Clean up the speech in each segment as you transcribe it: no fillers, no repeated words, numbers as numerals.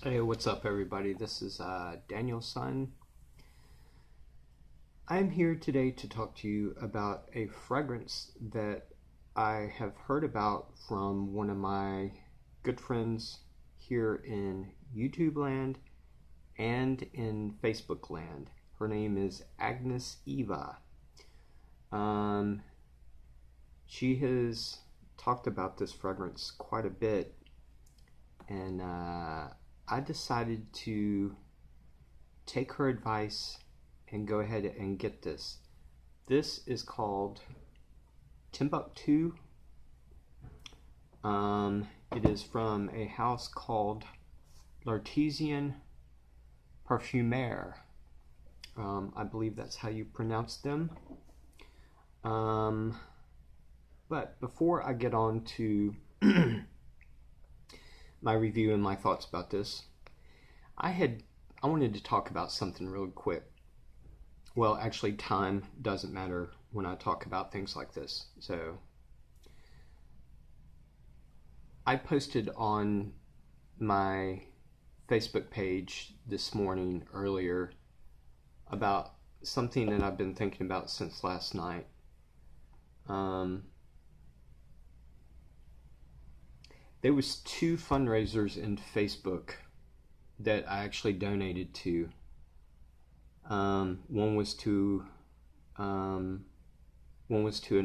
Hey, what's up, everybody? This is Daniel's son. I'm here today to talk to you about a fragrance that I have heard about from one of my good friends here in YouTube land and in Facebook land. Her name is Agnes Eva. She has talked about this fragrance quite a bit, and I decided to take her advice and go ahead and get this. This is called Timbuktu. It is from a house called L'Artisan Parfumeur. I believe that's how you pronounce them. But before I get on to my review and my thoughts about this, I wanted to talk about something really quick. Well, actually, time doesn't matter when I talk about things like this. So I posted on my Facebook page this morning earlier about something that I've been thinking about since last night. There was two fundraisers in Facebook that I actually donated to. One was to an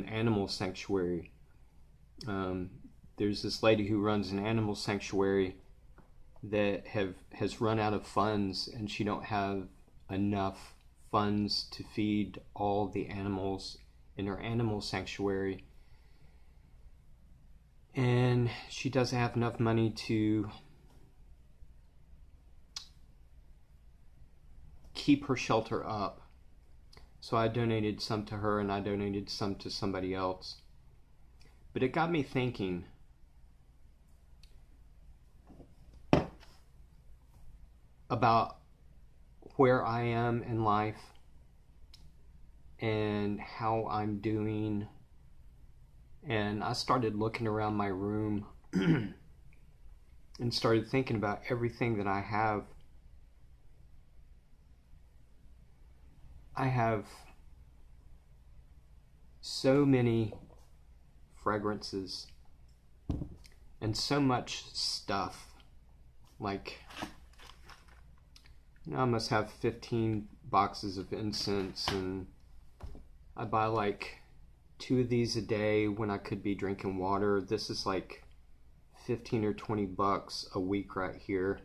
animal sanctuary. There's this lady who runs an animal sanctuary that has run out of funds, and she don't have enough funds to feed all the animals in her animal sanctuary. And she doesn't have enough money to keep her shelter up. So I donated some to her, and I donated some to somebody else. But it got me thinking about where I am in life and how I'm doing. And I started looking around my room and started thinking about everything that I have. I have so many fragrances and so much stuff. Like, I must have 15 boxes of incense, and I buy like 2 of these a day when I could be drinking water. This is like 15 or 20 bucks a week right here.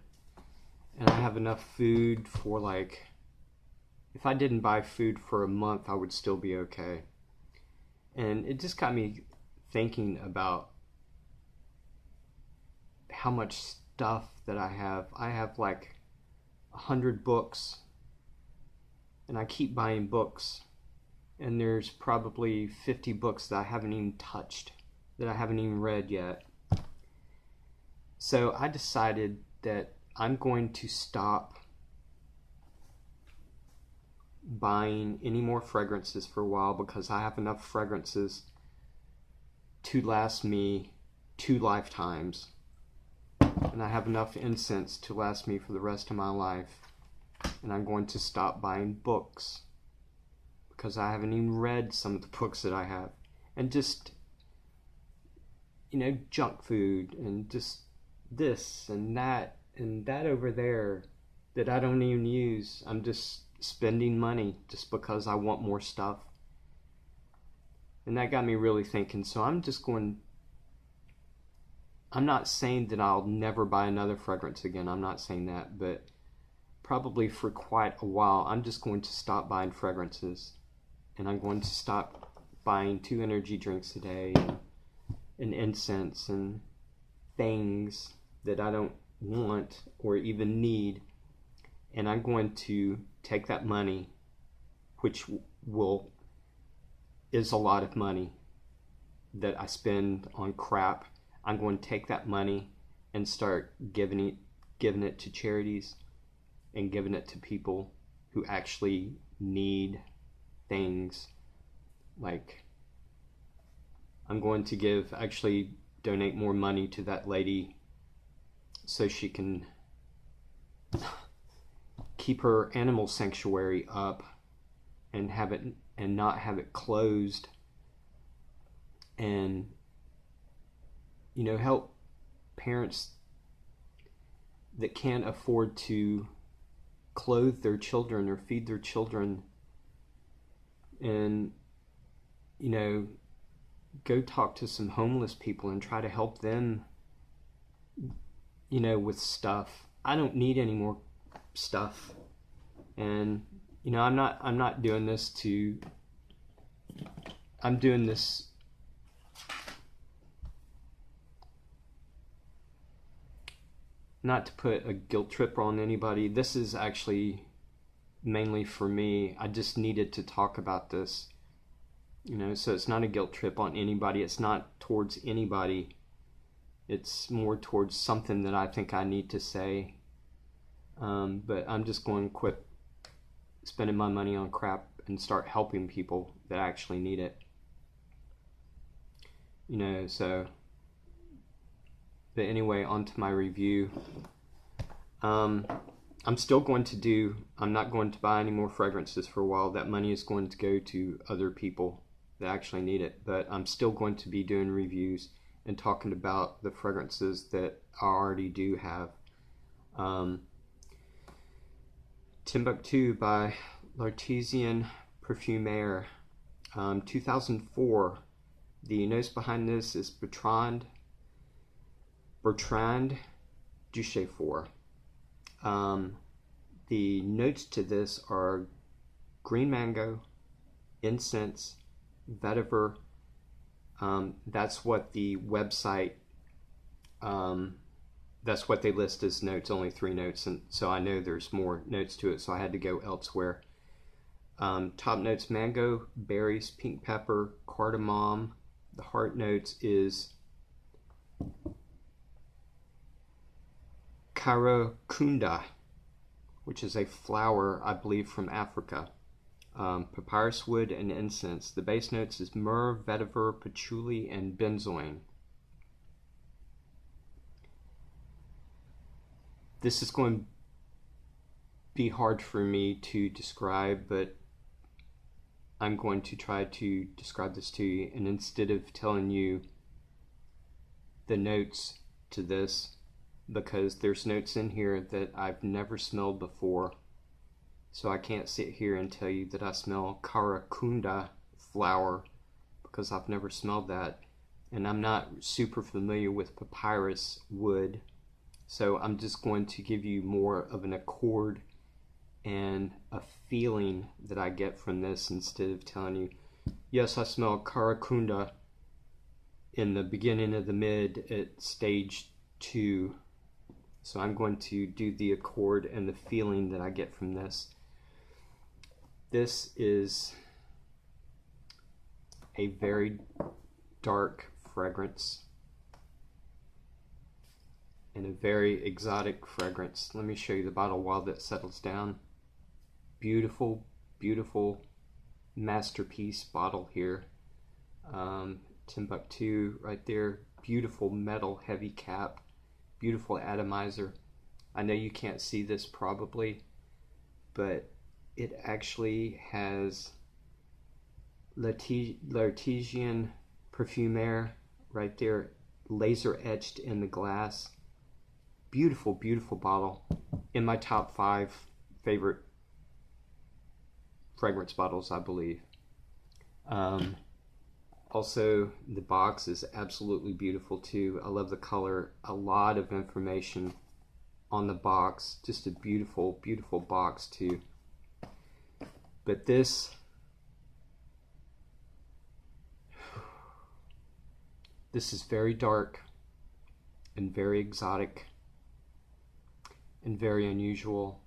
And I have enough food for, like, if I didn't buy food for a month, I would still be okay. And it just got me thinking about how much stuff that I have. I have like 100 books, and I keep buying books. And there's probably 50 books that I haven't even touched, that I haven't even read yet. So I decided that I'm going to stop buying any more fragrances for a while, because I have enough fragrances to last me 2 lifetimes. And I have enough incense to last me for the rest of my life. And I'm going to stop buying books, because I haven't even read some of the books that I have. And just, junk food, and just this and that over there that I don't even use. I'm just spending money just because I want more stuff. And that got me really thinking. So I'm not saying that I'll never buy another fragrance again. I'm not saying that, but probably for quite a while, I'm just going to stop buying fragrances. And I'm going to stop buying 2 energy drinks a day, and incense and things that I don't want or even need. And I'm going to take that money, which is a lot of money that I spend on crap. I'm going to take that money and start giving it to charities and giving it to people who actually need things. Like, I'm going to donate more money to that lady so she can keep her animal sanctuary up and have it and not have it closed, and help parents that can't afford to clothe their children or feed their children, and go talk to some homeless people and try to help them with stuff. I don't need any more stuff, and I'm not doing this to, I'm doing this not to put a guilt trip on anybody. This is actually mainly for me. I just needed to talk about this, so it's not a guilt trip on anybody. It's not towards anybody. It's more towards something that I think I need to say. But I'm just going to quit spending my money on crap and start helping people that actually need it. So, but anyway, on to my review. I'm not going to buy any more fragrances for a while. That money is going to go to other people that actually need it. But I'm still going to be doing reviews and talking about the fragrances that I already do have. Timbuktu by L'Artisan Parfumeur, 2004. The notes behind this is Bertrand Duchefort. The notes to this are green mango, incense, vetiver. That's what the website, that's what they list as notes, only 3 notes, and so I know there's more notes to it, so I had to go elsewhere. Top notes: mango, berries, pink pepper, cardamom. The heart notes is Karakunda, which is a flower, I believe, from Africa. Papyrus wood and incense. The base notes is myrrh, vetiver, patchouli, and benzoin. This is going to be hard for me to describe, but I'm going to try to describe this to you. And instead of telling you the notes to this, because there's notes in here that I've never smelled before, so I can't sit here and tell you that I smell Karakunda flower, because I've never smelled that, and I'm not super familiar with papyrus wood. So I'm just going to give you more of an accord and a feeling that I get from this, instead of telling you, yes, I smell Karakunda in the beginning of the mid at stage 2. So I'm going to do the accord and the feeling that I get from this. This is a very dark fragrance and a very exotic fragrance. Let me show you the bottle while that settles down. Beautiful, beautiful masterpiece bottle here. Timbuktu right there. Beautiful metal heavy cap. Beautiful atomizer. I know you can't see this probably, but it actually has L'Artisan Parfumeur right there, laser etched in the glass. Beautiful, beautiful bottle. In my top 5 favorite fragrance bottles, I believe. Also, the box is absolutely beautiful too. I love the color. A lot of information on the box. Just a beautiful, beautiful box too. But this is very dark and very exotic and very unusual.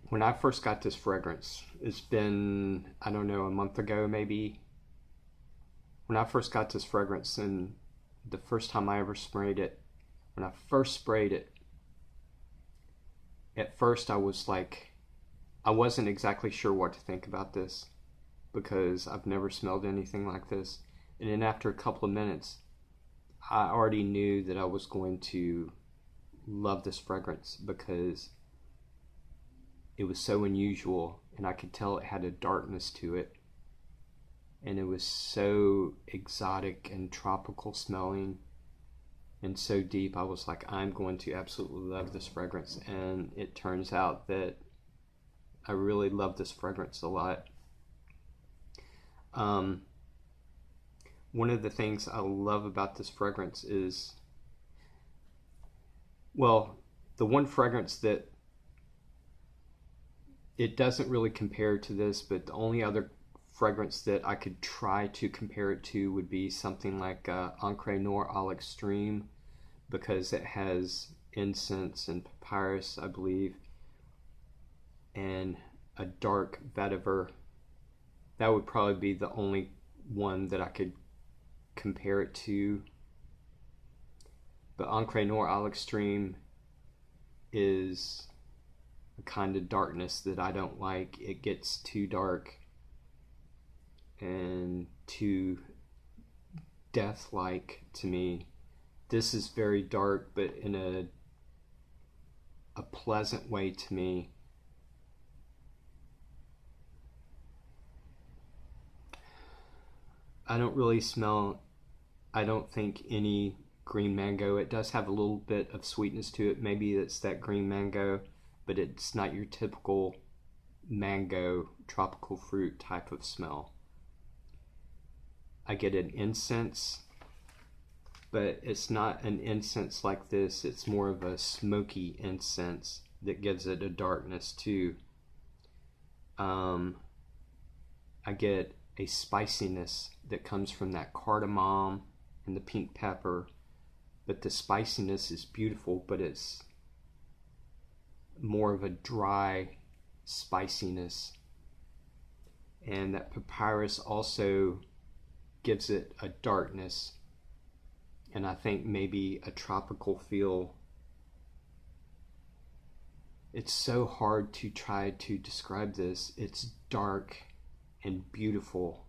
When I first got this fragrance, it's been, I don't know, a month ago maybe. When I first got this fragrance, and the first time I ever sprayed it, when I first sprayed it, at first I was like, I wasn't exactly sure what to think about this, because I've never smelled anything like this. And then after a couple of minutes, I already knew that I was going to love this fragrance because it was so unusual, and I could tell it had a darkness to it, and it was so exotic and tropical smelling and so deep. I was like, I'm going to absolutely love this fragrance, and it turns out that I really love this fragrance a lot. One of the things I love about this fragrance is, well, the one fragrance that it doesn't really compare to this, but the only other fragrance that I could try to compare it to would be something like Encre Noir à l'Extreme, because it has incense and papyrus, I believe, and a dark vetiver. That would probably be the only one that I could compare it to. But Encre Noir à l'Extreme is a kind of darkness that I don't like. It gets too dark and too death-like to me. This is very dark, but in a pleasant way to me. I don't really smell, I don't think, any green mango. It does have a little bit of sweetness to it. Maybe it's that green mango, but it's not your typical mango, tropical fruit type of smell. I get an incense, but it's not an incense like this. It's more of a smoky incense that gives it a darkness too. I get a spiciness that comes from that cardamom and the pink pepper, but the spiciness is beautiful, but it's more of a dry spiciness. And that papyrus also gives it a darkness, and I think maybe a tropical feel. It's so hard to try to describe this. It's dark and beautiful,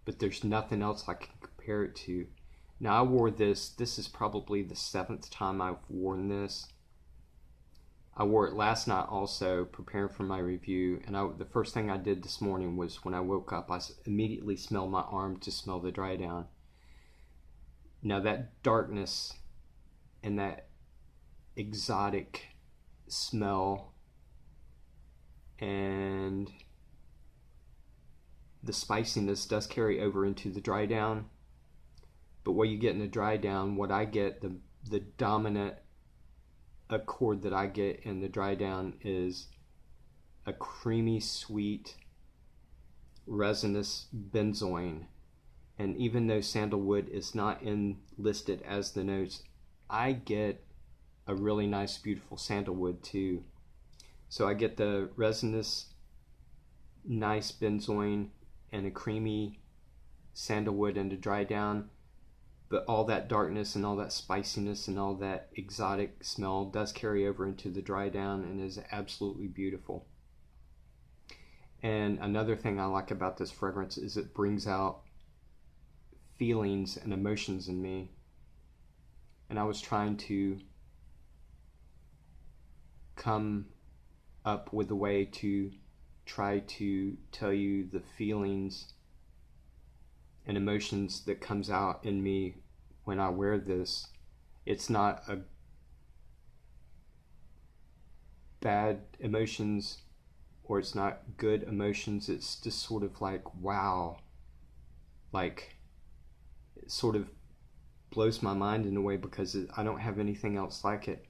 but there's nothing else I can compare it to. Now, I wore this is probably the 7th time I've worn this. I wore it last night also, preparing for my review, and the first thing I did this morning was, when I woke up, I immediately smelled my arm to smell the dry down. Now, that darkness and that exotic smell and the spiciness does carry over into the dry down, but what you get in the dry down, what I get, the dominant accord that I get in the dry down is a creamy, sweet, resinous benzoin. And even though sandalwood is not listed as the notes, I get a really nice, beautiful sandalwood too. So I get the resinous, nice benzoin and a creamy sandalwood in the dry down, but all that darkness and all that spiciness and all that exotic smell does carry over into the dry down and is absolutely beautiful. And another thing I like about this fragrance is it brings out feelings and emotions in me. And I was trying to come up with a way to try to tell you the feelings and emotions that comes out in me when I wear this. It's not a bad emotions or it's not good emotions. It's just sort of like, wow, like it sort of blows my mind in a way because I don't have anything else like it.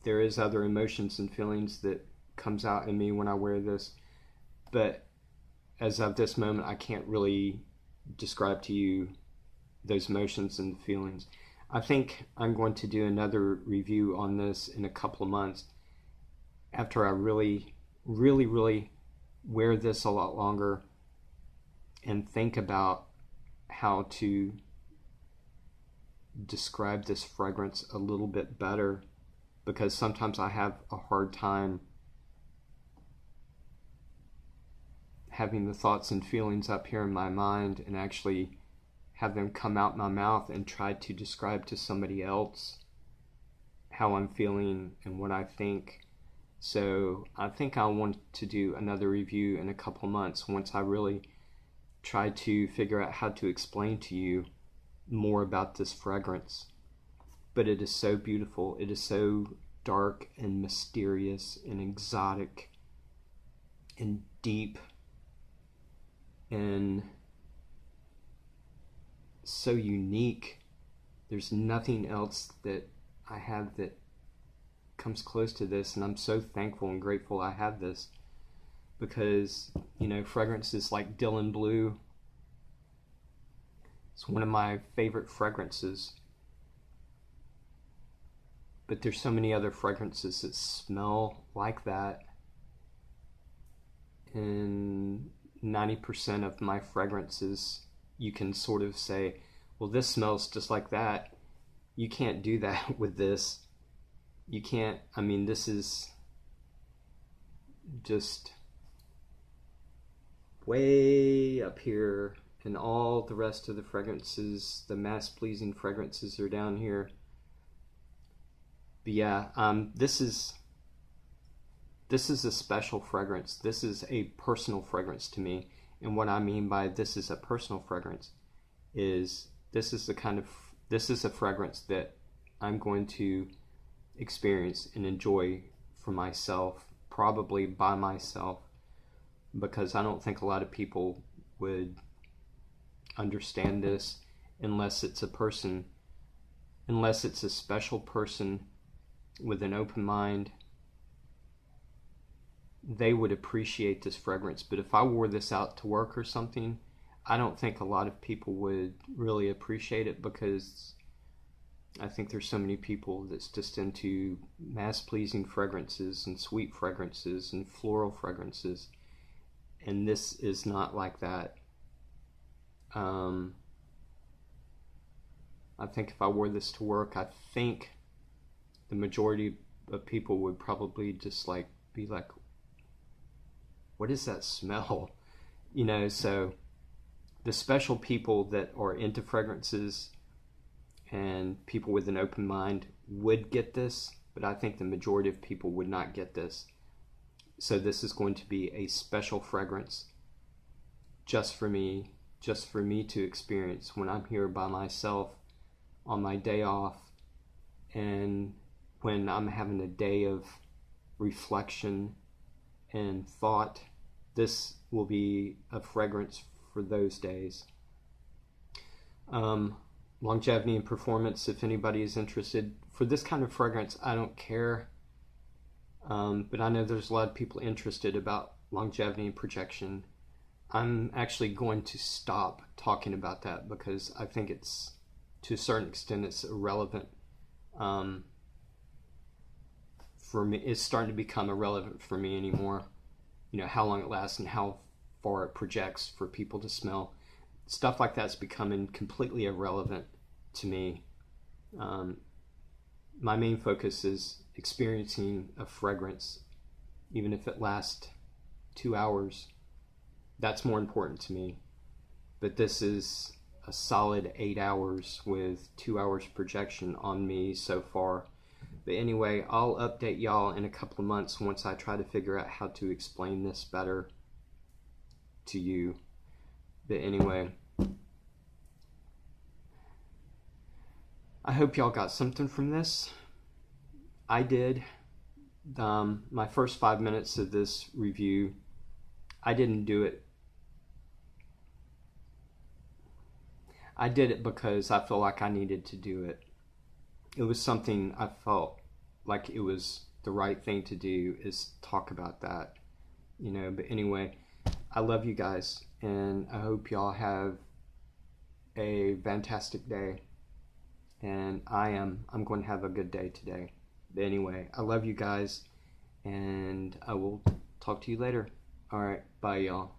There is other emotions and feelings that comes out in me when I wear this, but as of this moment, I can't really describe to you those emotions and feelings. I think I'm going to do another review on this in a couple of months after I really wear this a lot longer and think about how to describe this fragrance a little bit better, because sometimes I have a hard time having the thoughts and feelings up here in my mind and actually have them come out my mouth and try to describe to somebody else how I'm feeling and what I think. So I think I want to do another review in a couple months once I really try to figure out how to explain to you more about this fragrance. But it is so beautiful. It is so dark and mysterious and exotic and deep and so unique. There's nothing else that I have that comes close to this, and I'm so thankful and grateful I have this, because, you know, fragrances like Dylan Blue, it's one of my favorite fragrances, but there's so many other fragrances that smell like that, and 90% of my fragrances you can sort of say, well, this smells just like that. You can't do that with this. You can't. I mean, this is just way up here, and all the rest of the fragrances, the mass-pleasing fragrances, are down here. But yeah, this is a special fragrance. This is a personal fragrance to me. And what I mean by this is a personal fragrance is this is a fragrance that I'm going to experience and enjoy for myself, probably by myself, because I don't think a lot of people would understand this unless it's a special person with an open mind. They would appreciate this fragrance. But if I wore this out to work or something, I don't think a lot of people would really appreciate it, because I think there's so many people that's just into mass-pleasing fragrances and sweet fragrances and floral fragrances, and this is not like that. I think if I wore this to work, I think the majority of people would probably just be like, what is that smell? You know, so the special people that are into fragrances and people with an open mind would get this, but I think the majority of people would not get this. So this is going to be a special fragrance just for me to experience when I'm here by myself on my day off, and when I'm having a day of reflection and thought. This will be a fragrance for those days. Longevity and performance, if anybody is interested. For this kind of fragrance, I don't care, but I know there's a lot of people interested about longevity and projection. I'm actually going to stop talking about that, because I think it's, to a certain extent, it's irrelevant. For me, it's starting to become irrelevant for me anymore. You know, how long it lasts and how far it projects for people to smell. Stuff like that's becoming completely irrelevant to me. My main focus is experiencing a fragrance, even if it lasts 2 hours. That's more important to me. But this is a solid 8 hours with 2 hours projection on me so far. But anyway, I'll update y'all in a couple of months once I try to figure out how to explain this better to you. But anyway, I hope y'all got something from this. I did. My first 5 minutes of this review, I didn't do it. I did it because I felt like I needed to do it. It was something I felt like it was the right thing to do, is talk about that, you know. But anyway, I love you guys, and I hope y'all have a fantastic day, and I'm going to have a good day today. But anyway, I love you guys, and I will talk to you later. All right, bye y'all.